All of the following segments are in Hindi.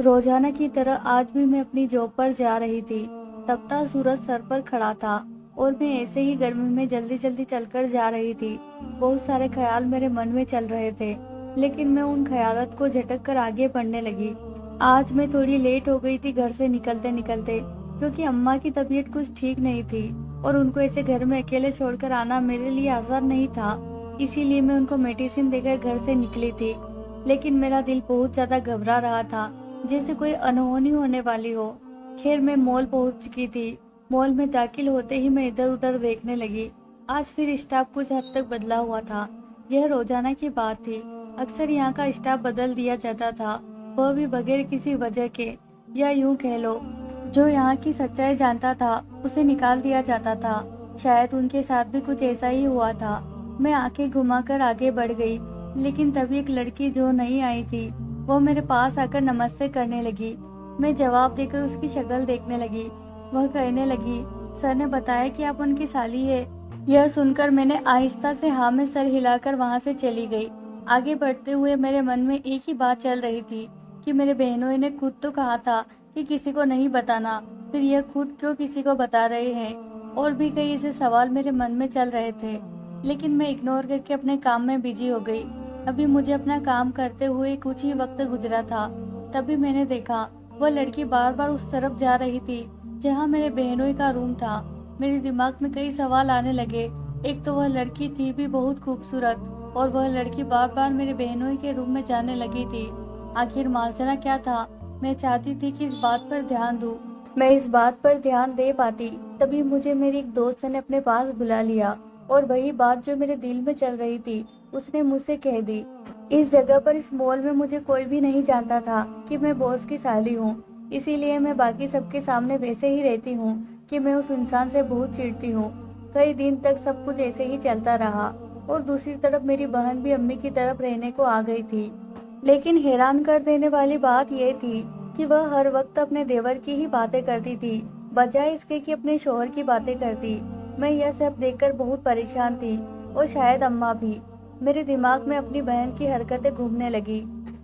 रोजाना की तरह आज भी मैं अपनी जॉब पर जा रही थी। तपता सूरज सर पर खड़ा था और मैं ऐसे ही गर्मी में जल्दी जल्दी चलकर जा रही थी। बहुत सारे ख्याल मेरे मन में चल रहे थे, लेकिन मैं उन ख्यालात को झटक कर आगे बढ़ने लगी। आज मैं थोड़ी लेट हो गई थी घर से निकलते निकलते, क्योंकि अम्मा की तबीयत कुछ ठीक नहीं थी और उनको ऐसे घर में अकेले छोड़कर आना मेरे लिए आसान नहीं था। इसीलिए मैं उनको मेडिसिन देकर घर से निकली थी, लेकिन मेरा दिल बहुत ज्यादा घबरा रहा था, जैसे कोई अनहोनी होने वाली हो। खैर मैं मॉल पहुंच चुकी थी। मॉल में दाखिल होते ही मैं इधर उधर देखने लगी। आज फिर स्टाफ कुछ हद तक बदला हुआ था। यह रोजाना की बात थी। अक्सर यहाँ का स्टाफ बदल दिया जाता था, वह भी बगैर किसी वजह के, या यूं कह लो जो यहाँ की सच्चाई जानता था उसे निकाल दिया जाता था। शायद उनके साथ भी कुछ ऐसा ही हुआ था। मैं आंखें घुमाकर आगे बढ़ गई, लेकिन तभी एक लड़की जो नई आई थी वो मेरे पास आकर नमस्ते करने लगी। मैं जवाब देकर उसकी शक्ल देखने लगी। वह कहने लगी, सर ने बताया कि आप उनकी साली है। यह सुनकर मैंने आहिस्ता से हाँ में सर हिलाकर वहां से चली गई। आगे बढ़ते हुए मेरे मन में एक ही बात चल रही थी कि मेरे बहनों ने खुद तो कहा था कि किसी को नहीं बताना, फिर यह खुद क्यों किसी को बता रहे हैं। और भी कई ऐसे सवाल मेरे मन में चल रहे थे, लेकिन मैं इग्नोर करके अपने काम में बिजी हो गई। अभी मुझे अपना काम करते हुए कुछ ही वक्त गुजरा था, तभी मैंने देखा वह लड़की बार बार उस तरफ जा रही थी जहाँ मेरे बहनोई का रूम था। मेरे दिमाग में कई सवाल आने लगे। एक तो वह लड़की थी भी बहुत खूबसूरत, और वह लड़की बार बार मेरे बहनोई के रूम में जाने लगी थी। आखिर माजरा क्या था? मैं चाहती थी कि इस बात पर ध्यान दूं। मैं इस बात पर ध्यान दे पाती, तभी मुझे मेरी एक दोस्त ने अपने पास बुला लिया और वही बात जो मेरे दिल में चल रही थी उसने मुझसे कह दी। इस जगह पर, इस मॉल में मुझे कोई भी नहीं जानता था कि मैं बॉस की साली हूँ। इसीलिए मैं बाकी सबके सामने वैसे ही रहती हूँ कि मैं उस इंसान से बहुत चिढ़ती हूँ। कई दिन तक सब कुछ ऐसे ही चलता रहा, और दूसरी तरफ मेरी बहन भी अम्मी की तरफ रहने को आ गई थी। लेकिन हैरान कर देने वाली बात यह थी कि वह हर वक्त अपने देवर की ही बातें करती थी, बजाय इसके कि अपने शौहर की बातें करती। मैं यह सब देखकर बहुत परेशान थी, और शायद अम्मा भी। मेरे दिमाग में अपनी बहन की हरकतें घूमने लगी।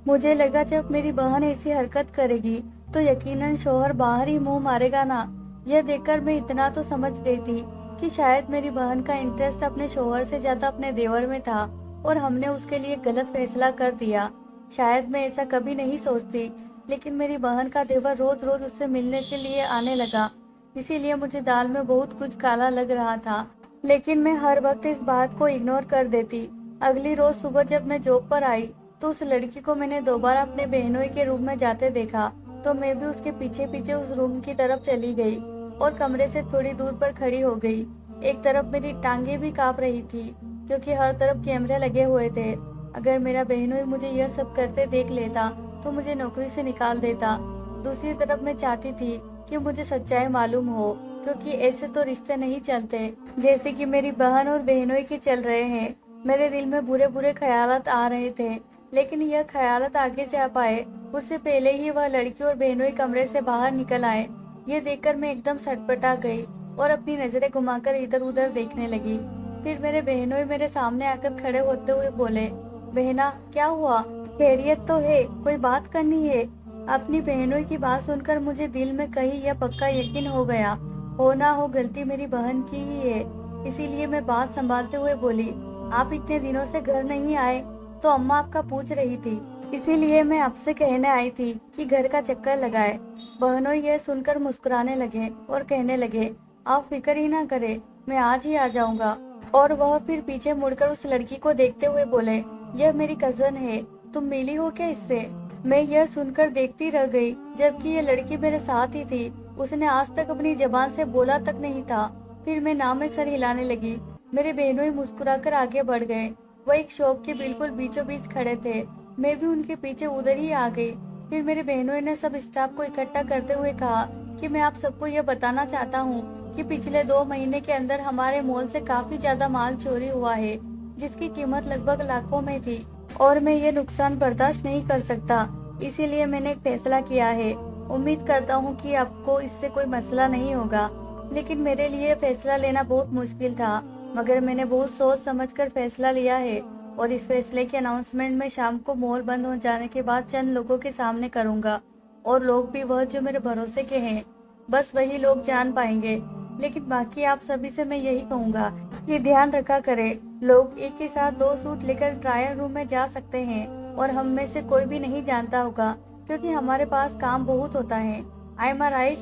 मुझे लगा जब मेरी बहन ऐसी हरकत करेगी तो यकीनन शौहर बाहर ही मुंह मारेगा ना। यह देखकर मैं इतना तो समझ गई थी कि शायद मेरी बहन का इंटरेस्ट अपने शौहर से ज्यादा अपने देवर में था, और हमने उसके लिए गलत फैसला कर दिया। शायद मैं ऐसा कभी नहीं सोचती, लेकिन मेरी बहन का देवर रोज रोज उससे मिलने के लिए आने लगा। इसीलिए मुझे दाल में बहुत कुछ काला लग रहा था, लेकिन मैं हर वक्त इस बात को इग्नोर कर देती। अगली रोज सुबह जब मैं जॉब पर आई तो उस लड़की को मैंने दोबारा अपने बहनोई के रूम में जाते देखा, तो मैं भी उसके पीछे पीछे उस रूम की तरफ चली गई और कमरे से थोड़ी दूर पर खड़ी हो गई। एक तरफ मेरी टांगे भी कांप रही थी, क्योंकि हर तरफ कैमरे लगे हुए थे। अगर मेरा बहनोई मुझे यह सब करते देख लेता तो मुझे नौकरी से निकाल देता। दूसरी तरफ मैं चाहती थी कि मुझे सच्चाई मालूम हो, क्योंकि ऐसे तो रिश्ते नहीं चलते जैसे कि मेरी बहन और बहनोई के चल रहे हैं। मेरे दिल में बुरे बुरे ख्यालात आ रहे थे, लेकिन यह ख्यालात आगे जा पाए उससे पहले ही वह लड़की और बहनोई कमरे से बाहर निकल आए। ये देखकर मैं एकदम सटपटा गई और अपनी नजरें घुमाकर इधर उधर देखने लगी। फिर मेरे बहनोई मेरे सामने आकर खड़े होते हुए बोले, बहना क्या हुआ? खैरियत तो है? कोई बात करनी है? अपनी बहनों की बात सुनकर मुझे दिल में कहीं यह पक्का यकीन हो गया, हो ना हो गलती मेरी बहन की ही है। इसीलिए मैं बात संभालते हुए बोली, आप इतने दिनों से घर नहीं आए तो अम्मा आपका पूछ रही थी, इसीलिए मैं आपसे कहने आई थी कि घर का चक्कर लगाए। बहनों यह सुनकर मुस्कुराने लगे और कहने लगे, आप फिक्र ही ना करें, मैं आज ही आ जाऊंगा। और वह फिर पीछे मुड़कर उस लड़की को देखते हुए बोले, यह मेरी कजन है, तुम मिली हो क्या इससे? मैं यह सुनकर देखती रह गई, जबकि यह लड़की मेरे साथ ही थी। उसने आज तक अपनी जबान से बोला तक नहीं था। फिर मैं नाम में सर हिलाने लगी। मेरे बहनों ही मुस्कुराकर आगे बढ़ गए। वह एक शॉप के बिल्कुल बीचों बीच खड़े थे। मैं भी उनके पीछे उधर ही आ गई। फिर मेरे बहनों ने सब स्टाफ को इकट्ठा करते हुए कहा कि मैं आप सबको यह बताना चाहता हूँ कि पिछले 2 महीने के अंदर हमारे मॉल से काफी ज्यादा माल चोरी हुआ है, जिसकी कीमत लगभग लाखों में थी, और मैं ये नुकसान बर्दाश्त नहीं कर सकता। इसीलिए मैंने एक फैसला किया है। उम्मीद करता हूँ कि आपको इससे कोई मसला नहीं होगा, लेकिन मेरे लिए फैसला लेना बहुत मुश्किल था, मगर मैंने बहुत सोच समझकर फैसला लिया है, और इस फैसले की अनाउंसमेंट मैं शाम को मॉल बंद हो जाने के बाद चंद लोगों के सामने करूंगा। और लोग भी वह जो मेरे भरोसे के हैं, बस वही लोग जान पाएंगे। लेकिन बाकी आप सभी से मैं यही कहूँगा कि ध्यान रखा करें। लोग एक ही साथ 2 सूट लेकर ट्रायल रूम में जा सकते हैं और हम में से कोई भी नहीं जानता होगा, क्योंकि हमारे पास काम बहुत होता है। I am right?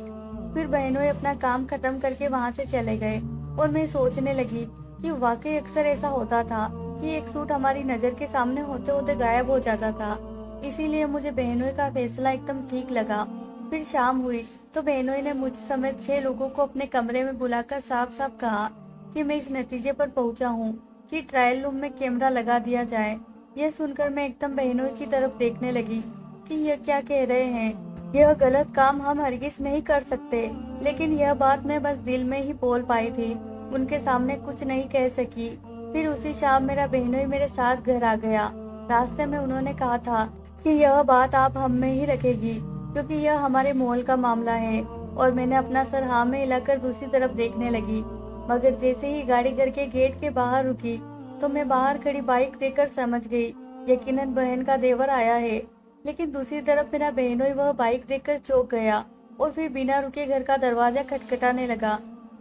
फिर बहनों अपना काम खत्म करके वहाँ से चले गए और मैं सोचने लगी कि वाकई अक्सर ऐसा होता था कि एक सूट हमारी नज़र के सामने होते होते गायब हो जाता था। इसीलिए मुझे बहनोई का फैसला एकदम ठीक लगा। फिर शाम हुई तो बहनोई ने मुझ समेत 6 लोगों को अपने कमरे में बुलाकर साफ साफ कहा कि मैं इस नतीजे पर पहुंचा हूं कि ट्रायल रूम में कैमरा लगा दिया जाए। यह सुनकर मैं एकदम बहनोई की तरफ देखने लगी कि यह क्या कह रहे हैं। यह गलत काम हम हरगिज नहीं कर सकते, लेकिन यह बात मैं बस दिल में ही बोल पाई थी, उनके सामने कुछ नहीं कह सकी। फिर उसी शाम मेरा बहनोई मेरे साथ घर आ गया। रास्ते में उन्होंने कहा था कि यह बात आप हम में ही रखेगी, क्योंकि यह हमारे मोल का मामला है। और मैंने अपना सर हाँ में हिलाकर दूसरी तरफ देखने लगी। मगर जैसे ही गाड़ी घर के गेट के बाहर रुकी तो मैं बाहर खड़ी बाइक देखकर समझ गई, यकीनन बहन का देवर आया है। लेकिन दूसरी तरफ मेरा बहनोई वह बाइक देखकर चौंक गया और फिर बिना रुके घर का दरवाजा खटखटाने लगा।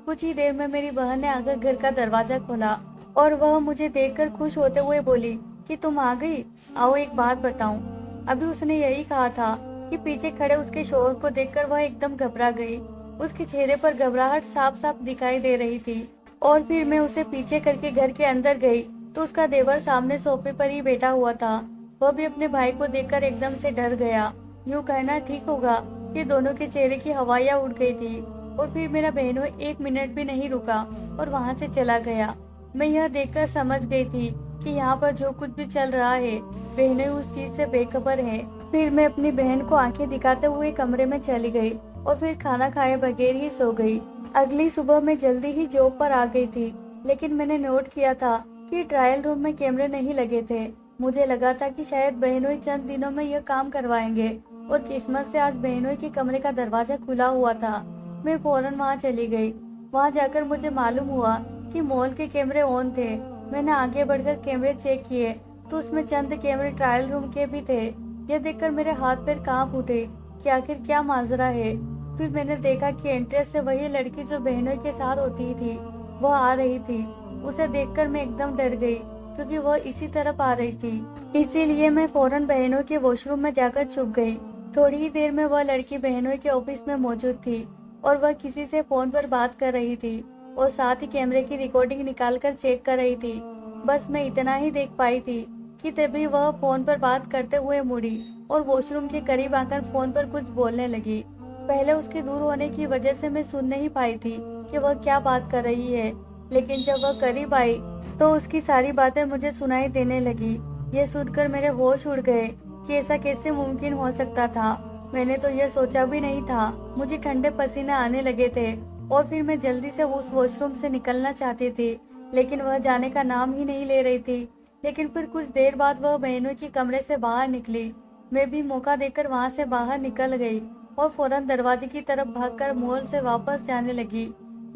कुछ ही देर में मेरी बहन ने आकर घर का दरवाजा खोला और वह मुझे देखकर खुश होते हुए बोली कि तुम आ गई, आओ एक बात बताऊं। अभी उसने यही कहा था कि पीछे खड़े उसके शोहर को देखकर वह एकदम घबरा गई। उसके चेहरे पर घबराहट साफ साफ दिखाई दे रही थी। और फिर मैं उसे पीछे करके घर के अंदर गई तो उसका देवर सामने सोफे पर ही बैठा हुआ था। वह भी अपने भाई को देखकर एकदम से डर गया। यूं कहना ठीक होगा कि दोनों के चेहरे की हवाइयां उड़ गई थी। और फिर मेरा बहनों 1 मिनट भी नहीं रुका और वहां से चला गया। मैं यह देखकर समझ गई थी कि यहाँ पर जो कुछ भी चल रहा है, बहनें उस चीज से बेखबर है। फिर मैं अपनी बहन को आंखें दिखाते हुए कमरे में चली गई और फिर खाना खाए बगैर ही सो गई। अगली सुबह मैं जल्दी ही जॉब पर आ गई थी, लेकिन मैंने नोट किया था कि ट्रायल रूम में कैमरे नहीं लगे थे। मुझे लगा था कि शायद बहनोई चंद दिनों में यह काम करवाएंगे और किस्मत से आज बहनोई के कमरे का दरवाजा खुला हुआ था। मैं फौरन वहाँ चली गई। वहाँ जाकर मुझे मालूम हुआ कि मॉल के कैमरे ऑन थे। मैंने आगे बढ़कर कैमरे चेक किए तो उसमें चंद कैमरे ट्रायल रूम के भी थे। यह देखकर मेरे हाथ पैर कांप उठे कि आखिर क्या माजरा है। फिर मैंने देखा कि एंट्रेंस से वही लड़की जो बहनों के साथ होती थी वह आ रही थी। उसे देखकर मैं एकदम डर गई, क्योंकि वह इसी तरफ आ रही थी। इसीलिए मैं फौरन बहनों के वॉशरूम में जाकर छुप गई। थोड़ी ही देर में वह लड़की बहनों के ऑफिस में मौजूद थी और वह किसी से फोन पर बात कर रही थी और साथ ही कैमरे की रिकॉर्डिंग निकालकर चेक कर रही थी। बस मैं इतना ही देख पाई थी कि तभी वह फोन पर बात करते हुए मुड़ी और वॉशरूम के करीब आकर फोन पर कुछ बोलने लगी। पहले उसके दूर होने की वजह से मैं सुन नहीं पाई थी कि वह क्या बात कर रही है, लेकिन जब वह करीब आई तो उसकी सारी बातें मुझे सुनाई देने लगी। ये सुनकर मेरे होश उड़ गए कि ऐसा कैसे मुमकिन हो सकता था। मैंने तो यह सोचा भी नहीं था। मुझे ठंडे पसीने आने लगे थे और फिर मैं जल्दी से उस वॉशरूम से निकलना चाहती थी, लेकिन वह जाने का नाम ही नहीं ले रही थी। लेकिन फिर कुछ देर बाद वह बहनों के कमरे से बाहर निकली। मैं भी मौका देकर वहां से बाहर निकल गई और फौरन दरवाजे की तरफ भागकर मॉल से वापस जाने लगी।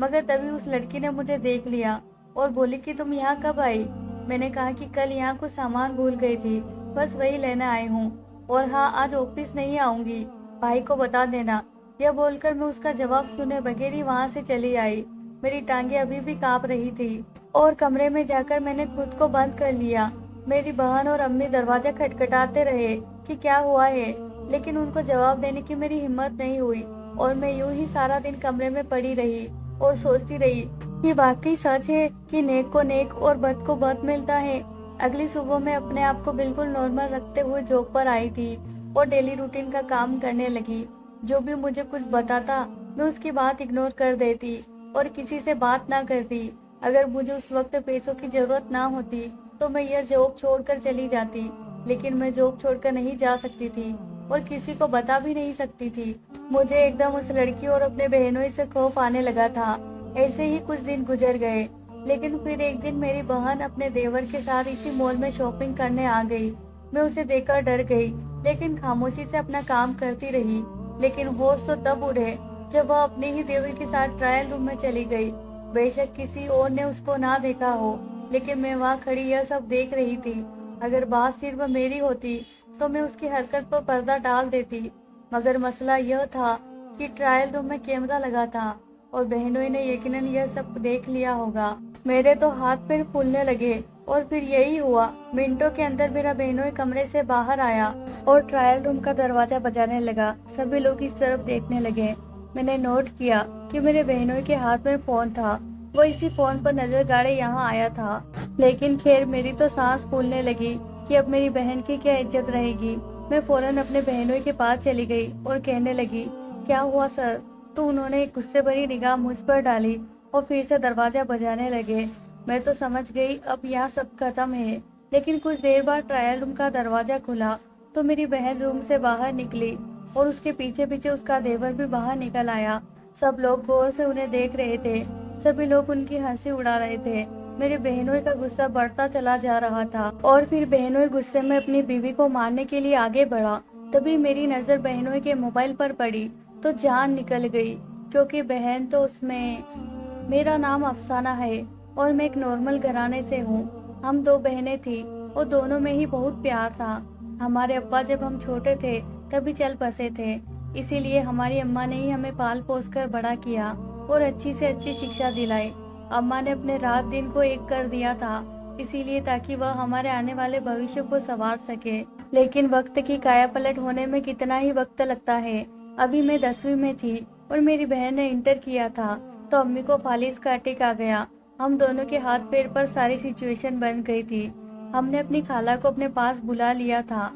मगर तभी उस लड़की ने मुझे देख लिया और बोली कि तुम यहाँ कब आई। मैंने कहा कि कल यहाँ कुछ सामान भूल गई थी, बस वही लेने आई हूँ। और हाँ, आज ऑफिस नहीं आऊंगी, भाई को बता देना। यह बोलकर मैं उसका जवाब सुने बगैर ही वहाँ से चली आई। मेरी टांगे अभी भी कांप रही थी और कमरे में जाकर मैंने खुद को बंद कर लिया। मेरी बहन और अम्मी दरवाजा खटखटाते रहे कि क्या हुआ है, लेकिन उनको जवाब देने की मेरी हिम्मत नहीं हुई और मैं यूं ही सारा दिन कमरे में पड़ी रही और सोचती रही कि वाकई सच है कि नेक को नेक और बद को बद मिलता है। अगली सुबह मैं अपने आप को बिल्कुल नॉर्मल रखते हुए जॉब पर आई थी और डेली रूटीन का काम करने लगी। जो भी मुझे कुछ बताता मैं उसकी बात इग्नोर कर देती और किसी से बात ना करती। अगर मुझे उस वक्त पैसों की जरूरत ना होती तो मैं यह जॉब छोड़कर चली जाती, लेकिन मैं जॉब छोड़कर नहीं जा सकती थी और किसी को बता भी नहीं सकती थी। मुझे एकदम उस लड़की और अपने बहनों से खौफ आने लगा था। ऐसे ही कुछ दिन गुजर गए, लेकिन फिर एक दिन मेरी बहन अपने देवर के साथ इसी मॉल में शॉपिंग करने आ गई। मैं उसे देखकर डर गई, लेकिन खामोशी से अपना काम करती रही। लेकिन होश तो तब उड़े जब वह अपने ही देवर के साथ ट्रायल रूम में चली गई। बेशक किसी और ने उसको ना देखा हो, लेकिन मैं वहाँ खड़ी यह सब देख रही थी। अगर बात सिर्फ मेरी होती तो मैं उसकी हरकत पर पर्दा डाल देती, मगर मसला यह था कि ट्रायल रूम में कैमरा लगा था और बहनोई ने यकीनन यह सब देख लिया होगा। मेरे तो हाथ पैर फूलने लगे और फिर यही हुआ। मिनटों के अंदर मेरा बहनोई कमरे से बाहर आया और ट्रायल रूम का दरवाजा बजाने लगा। सभी लोग इस तरफ देखने लगे। मैंने नोट किया कि मेरे बहनोई के हाथ में फोन था। वो इसी फोन पर नजर गाड़े यहाँ आया था। लेकिन खैर मेरी तो सांस फूलने लगी कि अब मेरी बहन की क्या इज्जत रहेगी। मैं फौरन अपने बहनोई के पास चली गई और कहने लगी, क्या हुआ सर? तो उन्होंने एक गुस्से भरी निगाह मुझ पर डाली और फिर से दरवाजा बजाने लगे। मैं तो समझ गई अब यहाँ सब खत्म है। लेकिन कुछ देर बाद ट्रायल रूम का दरवाजा खुला तो मेरी बहन रूम से बाहर निकली और उसके पीछे पीछे उसका देवर भी बाहर निकल आया। सब लोग गौर से उन्हें देख रहे थे। सभी लोग उनकी हंसी उड़ा रहे थे। मेरे बहनोई का गुस्सा बढ़ता चला जा रहा था और फिर बहनोई गुस्से में अपनी बीवी को मारने के लिए आगे बढ़ा। तभी मेरी नजर बहनोई के मोबाइल पर पड़ी तो जान निकल गई, क्योंकि बहन तो उसमें मेरा नाम अफसाना है और मैं एक नॉर्मल घराने से हूँ। हम दो बहनें थी और दोनों में ही बहुत प्यार था। हमारे अब्बा जब हम छोटे थे तभी चल बसे थे, इसीलिए हमारी अम्मा ने ही हमें पाल पोस कर बड़ा किया और अच्छी से अच्छी शिक्षा दिलाई। अम्मा ने अपने रात दिन को एक कर दिया था, इसीलिए ताकि वह हमारे आने वाले भविष्य को संवार सके। लेकिन वक्त की काया पलट होने में कितना ही वक्त लगता है। अभी मैं 10वीं में थी और मेरी बहन ने इंटर किया था तो अम्मी को फालिस का अटैक आ गया। हम दोनों के हाथ पैर पर सारी सिचुएशन बन गई थी। हमने अपनी खाला को अपने पास बुला लिया था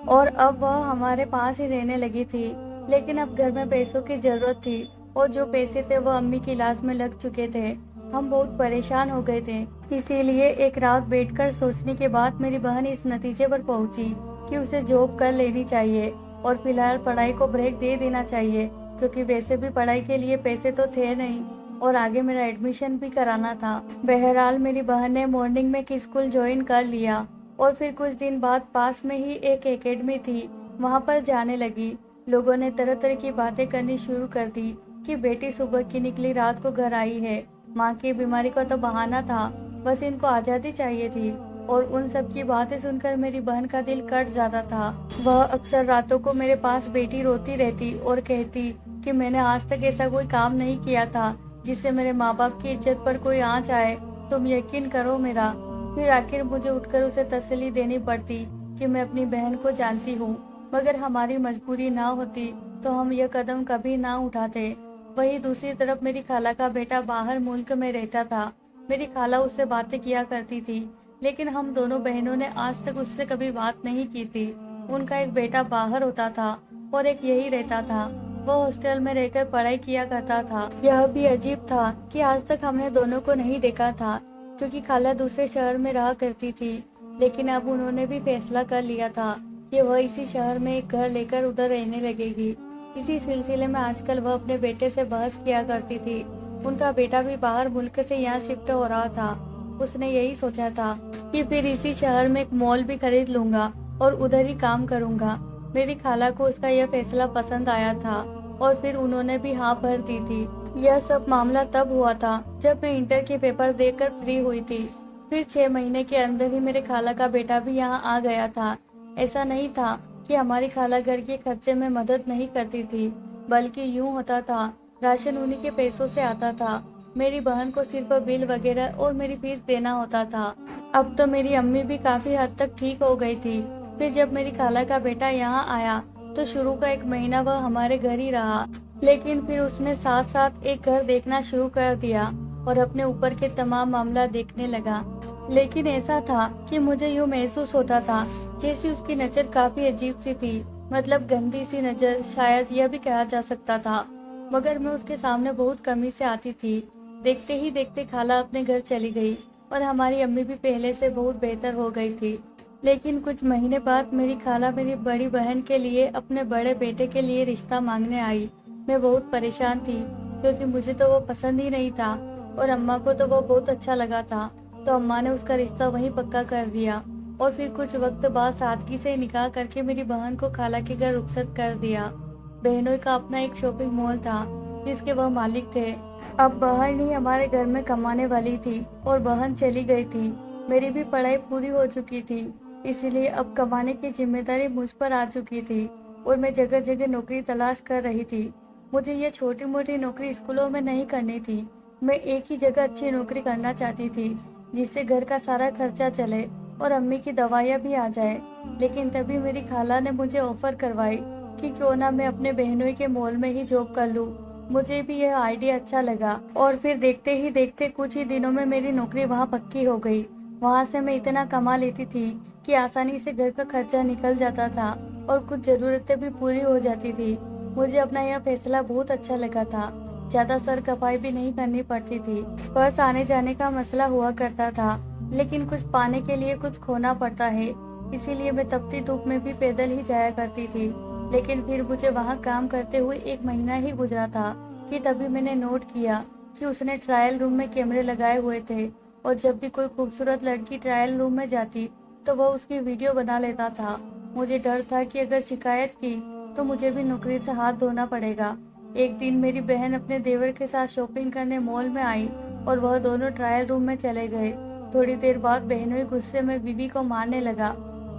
और अब वह हमारे पास ही रहने लगी थी। लेकिन अब घर में पैसों की जरूरत थी और जो पैसे थे वह अम्मी की इलाज में लग चुके थे। हम बहुत परेशान हो गए थे। इसीलिए एक रात बैठकर सोचने के बाद मेरी बहन इस नतीजे पर पहुंची कि उसे जॉब कर लेनी चाहिए और फिलहाल पढ़ाई को ब्रेक दे देना चाहिए, क्योंकि वैसे भी पढ़ाई के लिए पैसे तो थे नहीं और आगे मेरा एडमिशन भी कराना था। बहरहाल मेरी बहन ने मॉर्निंग में एक स्कूल ज्वाइन कर लिया और फिर कुछ दिन बाद पास में ही एक एकेडमी थी, वहाँ पर जाने लगी। लोगों ने तरह तरह की बातें करनी शुरू कर दी कि बेटी सुबह की निकली रात को घर आई है। माँ की बीमारी का तो बहाना था, बस इनको आज़ादी चाहिए थी। और उन सब की बातें सुनकर मेरी बहन का दिल कट जाता था। वह अक्सर रातों को मेरे पास बैठी रोती रहती और कहती कि मैंने आज तक ऐसा कोई काम नहीं किया था जिससे मेरे माँ बाप की इज्जत पर कोई आंच आए। तुम यकीन करो मेरा। फिर आखिर मुझे उठकर उसे तसल्ली देनी पड़ती कि मैं अपनी बहन को जानती हूँ, मगर हमारी मजबूरी ना होती तो हम यह कदम कभी ना उठाते। वहीं दूसरी तरफ मेरी खाला का बेटा बाहर मुल्क में रहता था। मेरी खाला उससे बातें किया करती थी, लेकिन हम दोनों बहनों ने आज तक उससे कभी बात नहीं की थी। उनका एक बेटा बाहर होता था और एक यही रहता था। वो हॉस्टल में रहकर पढ़ाई किया करता था। यह भी अजीब था कि आज तक हमने दोनों को नहीं देखा था, क्योंकि खाला दूसरे शहर में रहा करती थी। लेकिन अब उन्होंने भी फैसला कर लिया था कि वह इसी शहर में एक घर लेकर उधर रहने लगेगी। इसी सिलसिले में आजकल वह अपने बेटे से बहस किया करती थी। उनका बेटा भी बाहर मुल्क से यहाँ शिफ्ट हो रहा था। उसने यही सोचा था कि फिर इसी शहर में एक मॉल भी खरीद लूंगा और उधर ही काम करूंगा। मेरी खाला को उसका यह फैसला पसंद आया था और फिर उन्होंने भी हाँ भर दी थी। यह सब मामला तब हुआ था जब मैं इंटर के पेपर देकर फ्री हुई थी। फिर 6 महीने के अंदर ही मेरे खाला का बेटा भी यहाँ आ गया था। ऐसा नहीं था कि हमारी खाला घर के खर्चे में मदद नहीं करती थी, बल्कि यूं होता था राशन उन्हीं के पैसों से आता था। मेरी बहन को सिर्फ बिल वगैरह और मेरी फीस देना होता था। अब तो मेरी अम्मी भी काफी हद तक ठीक हो गई थी। फिर जब मेरी खाला का बेटा यहाँ आया तो शुरू का 1 महीना वह हमारे घर ही रहा, लेकिन फिर उसने साथ साथ एक घर देखना शुरू कर दिया और अपने ऊपर के तमाम मामला देखने लगा। लेकिन ऐसा था कि मुझे यूँ महसूस होता था जैसी उसकी नज़र काफी अजीब सी थी, मतलब गंदी सी नज़र, शायद यह भी कहा जा सकता था। मगर मैं उसके सामने बहुत कमी से आती थी। देखते ही देखते खाला अपने घर चली गई और हमारी अम्मी भी पहले से बहुत बेहतर हो गई थी। लेकिन कुछ महीने बाद मेरी खाला मेरी बड़ी बहन के लिए अपने बड़े बेटे के लिए रिश्ता मांगने आई। मैं बहुत परेशान थी, क्योंकि मुझे तो वो पसंद ही नहीं था और अम्मा को तो वो बहुत अच्छा लगा था। तो अम्मा ने उसका रिश्ता वहीं पक्का कर दिया और फिर कुछ वक्त बाद सादगी से निकाह करके मेरी बहन को खाला के घर रुखसत कर दिया। बहनों का अपना एक शॉपिंग मॉल था जिसके वह मालिक थे। अब बहन ही हमारे घर में कमाने वाली थी और बहन चली गई थी। मेरी भी पढ़ाई पूरी हो चुकी थी, इसलिए अब कमाने की जिम्मेदारी मुझ पर आ चुकी थी। और मैं जगह जगह नौकरी तलाश कर रही थी। मुझे ये छोटी मोटी नौकरी स्कूलों में नहीं करनी थी। मैं एक ही जगह अच्छी नौकरी करना चाहती थी जिससे घर का सारा खर्चा चले और अम्मी की दवाइयाँ भी आ जाए। लेकिन तभी मेरी खाला ने मुझे ऑफर करवाई कि क्यों ना मैं अपने बहनोई के मॉल में ही जॉब कर लूँ। मुझे भी यह आइडिया अच्छा लगा और फिर देखते ही देखते कुछ ही दिनों में मेरी नौकरी वहाँ पक्की हो गई। वहाँ से मैं इतना कमा लेती थी कि आसानी से घर का खर्चा निकल जाता था और कुछ जरूरतें भी पूरी हो जाती थी। मुझे अपना यह फैसला बहुत अच्छा लगा था। ज्यादा सर खपाई भी नहीं करनी पड़ती थी। बस आने जाने का मसला हुआ करता था, लेकिन कुछ पाने के लिए कुछ खोना पड़ता है। इसीलिए मैं तपती धूप में भी पैदल ही जाया करती थी। लेकिन फिर मुझे वहाँ काम करते हुए 1 महीना ही गुजरा था कि तभी मैंने नोट किया कि उसने ट्रायल रूम में कैमरे लगाए हुए थे और जब भी कोई खूबसूरत लड़की ट्रायल रूम में जाती तो वह उसकी वीडियो बना लेता था। मुझे डर था कि अगर शिकायत की तो मुझे भी नौकरी से हाथ धोना पड़ेगा। एक दिन मेरी बहन अपने देवर के साथ शॉपिंग करने मॉल में आई और वह दोनों ट्रायल रूम में चले गए। थोड़ी देर बाद बहनोई गुस्से में बीवी को मारने लगा।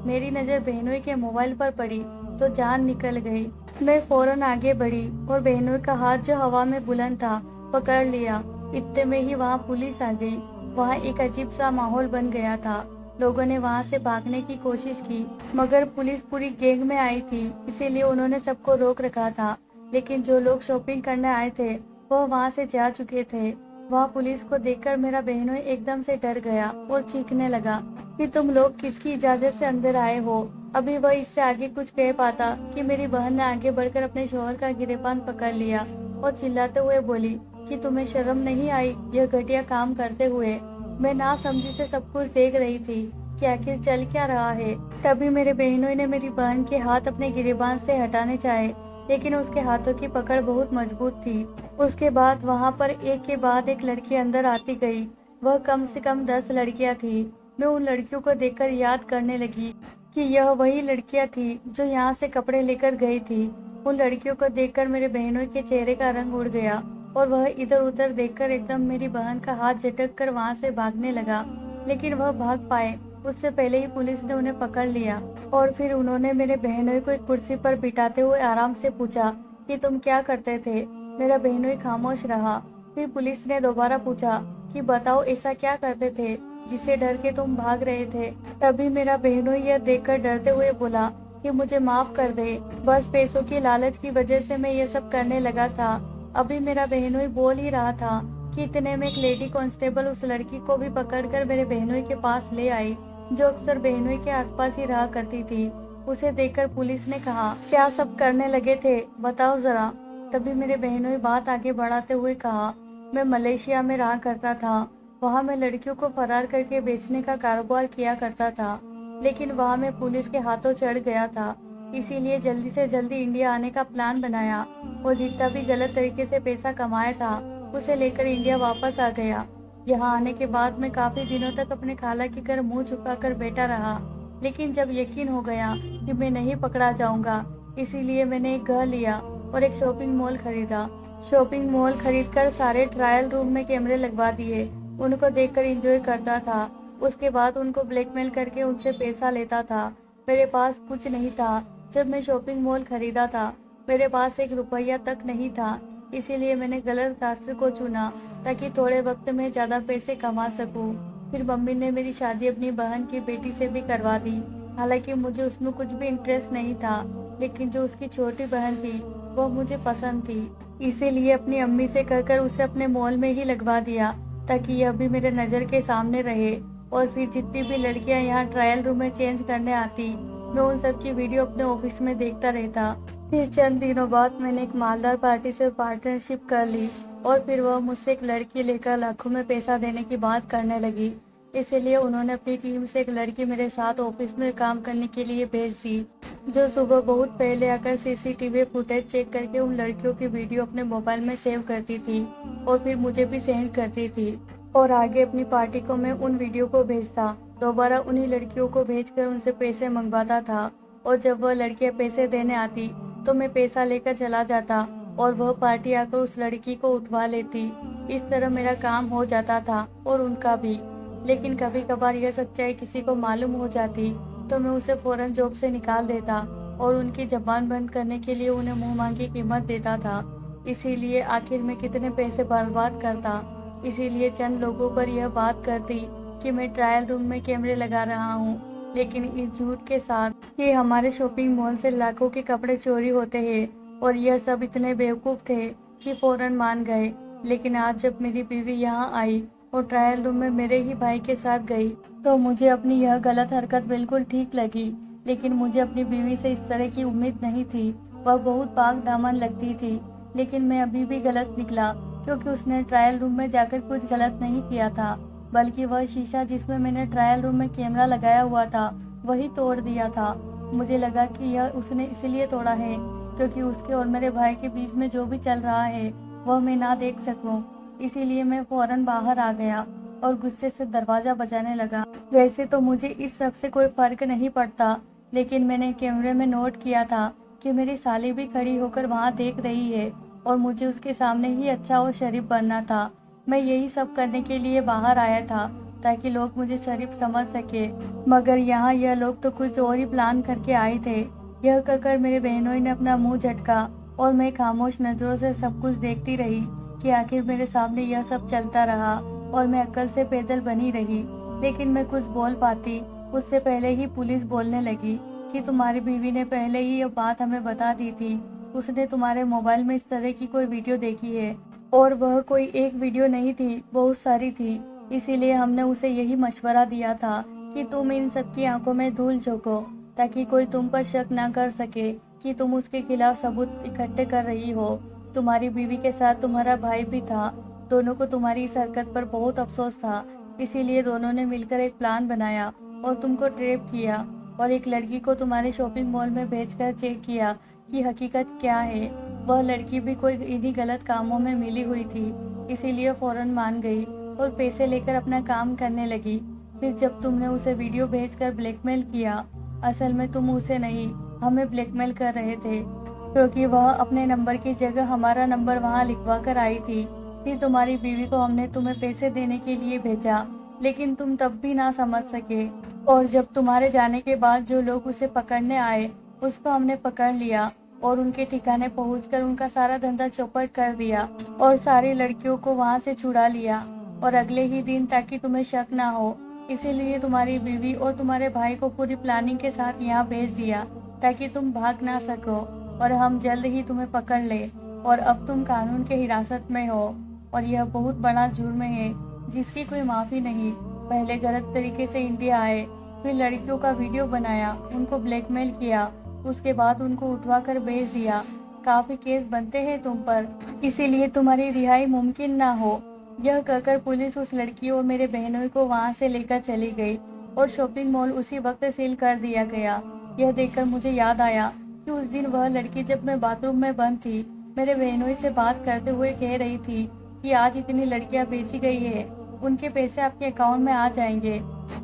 मेरी नज़र बहनोई के मोबाइल पर पड़ी तो जान निकल गई। मैं फौरन आगे बढ़ी और बहनोई का हाथ जो हवा में बुलंद था पकड़ लिया। इतने में ही वहाँ पुलिस आ गई। वहाँ एक अजीब सा माहौल बन गया था। लोगों ने वहाँ से भागने की कोशिश की, मगर पुलिस पूरी गैंग में आई थी, इसीलिए उन्होंने सबको रोक रखा था। लेकिन जो लोग शॉपिंग करने आए थे वह वहाँ से जा चुके थे। वहाँ पुलिस को देखकर मेरा बहनोई एकदम से डर गया और चीखने लगा कि तुम लोग किसकी इजाजत से अंदर आए हो। अभी वह इससे आगे कुछ कह पाता कि मेरी बहन ने आगे बढ़कर अपने शौहर का गिरेबान पकड़ लिया और चिल्लाते हुए बोली कि तुम्हें शर्म नहीं आई यह घटिया काम करते हुए। मैं ना समझी से सब कुछ देख रही थी कि आखिर चल क्या रहा है। तभी मेरे बहनोई ने मेरी बहन के हाथ अपने गिरेबान से हटाने चाहे, लेकिन उसके हाथों की पकड़ बहुत मजबूत थी। उसके बाद वहाँ पर एक के बाद एक लड़की अंदर आती गई। वह कम से कम 10 लड़कियाँ थी। मैं उन लड़कियों को देखकर याद करने लगी कि यह वही लड़कियाँ थी जो यहाँ से कपड़े लेकर गई थी। उन लड़कियों को देखकर मेरे बहनों के चेहरे का रंग उड़ गया और वह इधर उधर देखकर एकदम मेरी बहन का हाथ झटक कर वहाँ से भागने लगा। लेकिन वह भाग पाए उससे पहले ही पुलिस ने उन्हें पकड़ लिया और फिर उन्होंने मेरे बहनोई को एक कुर्सी पर बिठाते हुए आराम से पूछा कि तुम क्या करते थे। मेरा बहनोई खामोश रहा। फिर पुलिस ने दोबारा पूछा कि बताओ ऐसा क्या करते थे जिससे डर के तुम भाग रहे थे। तभी मेरा बहनोई यह देखकर डरते हुए बोला कि मुझे माफ कर दे, बस पैसों की लालच की वजह से मैं ये सब करने लगा था। अभी मेरा बहनोई बोल ही रहा था कि इतने में एक लेडी कांस्टेबल उस लड़की को भी पकड़कर मेरे बहनोई के पास ले आई जो अक्सर बहनोई के आसपास ही रहा करती थी। उसे देखकर पुलिस ने कहा, क्या सब करने लगे थे बताओ जरा। तभी मेरे बहनोई बात आगे बढ़ाते हुए कहा, मैं मलेशिया में रहा करता था। वहाँ मैं लड़कियों को फरार करके बेचने का कारोबार किया करता था, लेकिन वहाँ मैं पुलिस के हाथों चढ़ गया था। इसीलिए जल्दी से जल्दी इंडिया आने का प्लान बनाया और जितना भी गलत तरीके से पैसा कमाया था उसे लेकर इंडिया वापस आ गया। यहाँ आने के बाद मैं काफी दिनों तक अपने खाला के घर मुंह छुपाकर बैठा रहा, लेकिन जब यकीन हो गया कि मैं नहीं पकड़ा जाऊंगा, इसीलिए मैंने एक घर लिया और एक शॉपिंग मॉल खरीदा। शॉपिंग मॉल खरीदकर सारे ट्रायल रूम में कैमरे लगवा दिए। उनको देखकर एंजॉय करता था। उसके बाद उनको ब्लैकमेल करके उनसे पैसा लेता था। मेरे पास कुछ नहीं था। जब मैं शॉपिंग मॉल खरीदा था मेरे पास 1 रुपया तक नहीं था। इसीलिए मैंने गलत रास्ते को चुना ताकि थोड़े वक्त में ज़्यादा पैसे कमा सकूं। फिर मम्मी ने मेरी शादी अपनी बहन की बेटी से भी करवा दी। हालांकि मुझे उसमें कुछ भी इंटरेस्ट नहीं था, लेकिन जो उसकी छोटी बहन थी वह मुझे पसंद थी। इसीलिए अपनी अम्मी से कहकर उसे अपने मॉल में ही लगवा दिया ताकि यह भी मेरे नज़र के सामने रहे। और फिर जितनी भी लड़कियां यहाँ ट्रायल रूम में चेंज करने आती मैं उन सब की वीडियो अपने ऑफिस में देखता रहता। फिर चंद दिनों बाद मैंने एक मालदार पार्टी से पार्टनरशिप कर ली और फिर वह मुझसे एक लड़की लेकर लाखों में पैसा देने की बात करने लगी। इसीलिए उन्होंने अपनी टीम से एक लड़की मेरे साथ ऑफिस में काम करने के लिए भेज दी, जो सुबह बहुत पहले आकर सीसीटीवी फुटेज चेक करके उन लड़कियों की वीडियो अपने मोबाइल में सेव करती थी और फिर मुझे भी सेंड करती थी और आगे अपनी पार्टी को मैं उन वीडियो को भेजता। दोबारा उन्हीं लड़कियों को भेजकर उनसे पैसे मंगवाता था और जब वह लड़कियां पैसे देने आती तो मैं पैसा लेकर चला जाता और वह पार्टी आकर उस लड़की को उठवा लेती। इस तरह मेरा काम हो जाता था और उनका भी। लेकिन कभी कभार यह सच्चाई किसी को मालूम हो जाती तो मैं उसे फौरन जॉब से निकाल देता और उनकी ज़बान बंद करने के लिए उन्हें मुँह मांगी कीमत देता था। इसीलिए आखिर में कितने पैसे बर्बाद करता। इसीलिए चंद लोगों पर यह बात कर दी कि मैं ट्रायल रूम में कैमरे लगा रहा हूँ, लेकिन इस झूठ के साथ कि हमारे शॉपिंग मॉल से लाखों के कपड़े चोरी होते हैं, और यह सब इतने बेवकूफ़ थे कि फौरन मान गए। लेकिन आज जब मेरी बीवी यहाँ आई और ट्रायल रूम में मेरे ही भाई के साथ गई, तो मुझे अपनी यह गलत हरकत बिल्कुल ठीक लगी। लेकिन मुझे अपनी बीवी से इस तरह की उम्मीद नहीं थी। वह बहुत पाक दामन लगती थी, लेकिन मैं अभी भी गलत निकला, क्योंकि उसने ट्रायल रूम में जाकर कुछ गलत नहीं किया था, बल्कि वह शीशा जिसमें मैंने ट्रायल रूम में कैमरा लगाया हुआ था वही तोड़ दिया था। मुझे लगा कि यह उसने इसलिए तोड़ा है क्योंकि उसके और मेरे भाई के बीच में जो भी चल रहा है वह मैं ना देख सकूं। इसीलिए मैं फौरन बाहर आ गया और गुस्से से दरवाज़ा बजाने लगा। वैसे तो मुझे इस सब से कोई फ़र्क नहीं पड़ता, लेकिन मैंने कैमरे में नोट किया था कि मेरी साली भी खड़ी होकर वहाँ देख रही है और मुझे उसके सामने ही अच्छा और शरीफ बनना था। मैं यही सब करने के लिए बाहर आया था ताकि लोग मुझे शरीफ समझ सके, मगर यहाँ यह लोग तो कुछ और ही प्लान करके आए थे। यह कहकर मेरे बहनों ने अपना मुंह झटका और मैं खामोश नज़रों से सब कुछ देखती रही कि आखिर मेरे सामने यह सब चलता रहा और मैं अक्ल से पैदल बनी रही। लेकिन मैं कुछ बोल पाती उससे पहले ही पुलिस बोलने लगी कि तुम्हारी बीवी ने पहले ही यह बात हमें बता दी थी। उसने तुम्हारे मोबाइल में इस तरह की कोई वीडियो देखी है, और वह कोई एक वीडियो नहीं थी, बहुत सारी थी। इसीलिए हमने उसे यही मशवरा दिया था कि तुम इन सब की आंखों में धूल झोंको, ताकि कोई तुम पर शक ना कर सके कि तुम उसके खिलाफ सबूत इकट्ठे कर रही हो। तुम्हारी बीवी के साथ तुम्हारा भाई भी था। दोनों को तुम्हारी इस हरकत पर बहुत अफसोस था। इसीलिए दोनों ने मिलकर एक प्लान बनाया और तुमको ट्रैप किया, और एक लड़की को तुम्हारे शॉपिंग मॉल में भेजकर चेक किया कि हकीकत क्या है। वह लड़की भी कोई इन्हीं गलत कामों में मिली हुई थी, इसीलिए फौरन मान गई और पैसे लेकर अपना काम करने लगी। फिर जब तुमने उसे वीडियो भेजकर ब्लैकमेल किया, असल में तुम उसे नहीं, हमें ब्लैकमेल कर रहे थे, क्योंकि वह अपने नंबर की जगह हमारा नंबर वहां लिखवा कर आई थी। फिर तुम्हारी बीवी को हमने तुम्हें पैसे देने के लिए भेजा, लेकिन तुम तब भी ना समझ सके, और जब तुम्हारे जाने के बाद जो लोग उसे पकड़ने आए उसको हमने पकड़ लिया और उनके ठिकाने पहुंचकर उनका सारा धंधा चौपट कर दिया और सारी लड़कियों को वहां से छुड़ा लिया। और अगले ही दिन, ताकि तुम्हें शक ना हो, इसीलिए तुम्हारी बीवी और तुम्हारे भाई को पूरी प्लानिंग के साथ यहाँ भेज दिया ताकि तुम भाग ना सको, और हम जल्द ही तुम्हें पकड़ ले। और अब तुम कानून के हिरासत में हो, और यह बहुत बड़ा जुर्म है जिसकी कोई माफ़ी नहीं। पहले गलत तरीके से इंडिया आए, फिर लड़कियों का वीडियो बनाया, उनको ब्लैकमेल किया, उसके बाद उनको उठवा कर भेज दिया। काफ़ी केस बनते हैं तुम पर, इसीलिए तुम्हारी रिहाई मुमकिन ना हो। यह कहकर पुलिस उस लड़की और मेरे बहनों को वहां से लेकर चली गई और शॉपिंग मॉल उसी वक्त सील कर दिया गया। यह देखकर मुझे याद आया कि उस दिन वह लड़की, जब मैं बाथरूम में बंद थी, मेरे बहनों से बात करते हुए कह रही थी कि आज इतनी लड़कियां बेची गई है, उनके पैसे आपके अकाउंट में आ जाएंगे,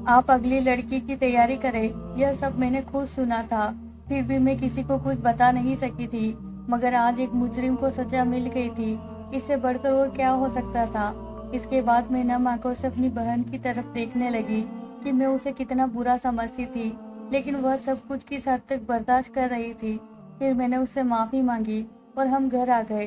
आप अगली लड़की की तैयारी करें। यह सब मैंने खुद सुना था, फिर भी मैं किसी को कुछ बता नहीं सकी थी। मगर आज एक मुजरिम को सजा मिल गई थी, इससे बढ़कर और क्या हो सकता था। इसके बाद मैं नम आंखों से अपनी बहन की तरफ देखने लगी कि मैं उसे कितना बुरा समझती थी, लेकिन वह सब कुछ किस हद तक बर्दाश्त कर रही थी। फिर मैंने उससे माफ़ी मांगी और हम घर आ गए।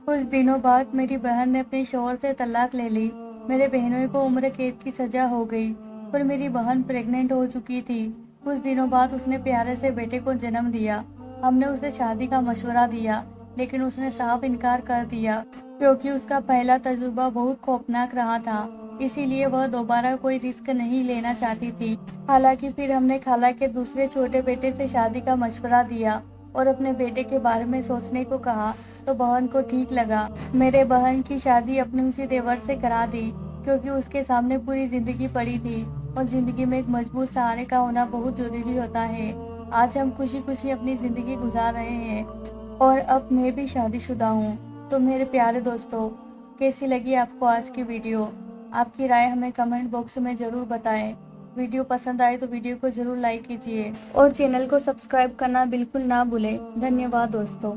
कुछ दिनों बाद मेरी बहन ने अपने शौहर से तलाक ले ली। मेरे बहनों को उम्र कैद की सजा हो गई, पर मेरी बहन प्रेग्नेंट हो चुकी थी। कुछ दिनों बाद उसने प्यारे से बेटे को जन्म दिया। हमने उसे शादी का मशवरा दिया, लेकिन उसने साफ इनकार कर दिया, क्योंकि उसका पहला तजुर्बा बहुत खौफनाक रहा था। इसीलिए वह दोबारा कोई रिस्क नहीं लेना चाहती थी। हालांकि फिर हमने खाला के दूसरे छोटे बेटे से शादी का मशवरा दिया और अपने बेटे के बारे में सोचने को कहा, तो बहन को ठीक लगा। मेरे बहन की शादी अपने उसी देवर से करा दी, क्योंकि उसके सामने पूरी जिंदगी पड़ी थी और जिंदगी में एक मजबूत सहारे का होना बहुत जरूरी होता है। आज हम खुशी खुशी अपनी ज़िंदगी गुजार रहे हैं, और अब मैं भी शादीशुदा हूँ। तो मेरे प्यारे दोस्तों, कैसी लगी आपको आज की वीडियो? आपकी राय हमें कमेंट बॉक्स में ज़रूर बताएं। वीडियो पसंद आए तो वीडियो को ज़रूर लाइक कीजिए और चैनल को सब्सक्राइब करना बिल्कुल ना भूलें। धन्यवाद दोस्तों।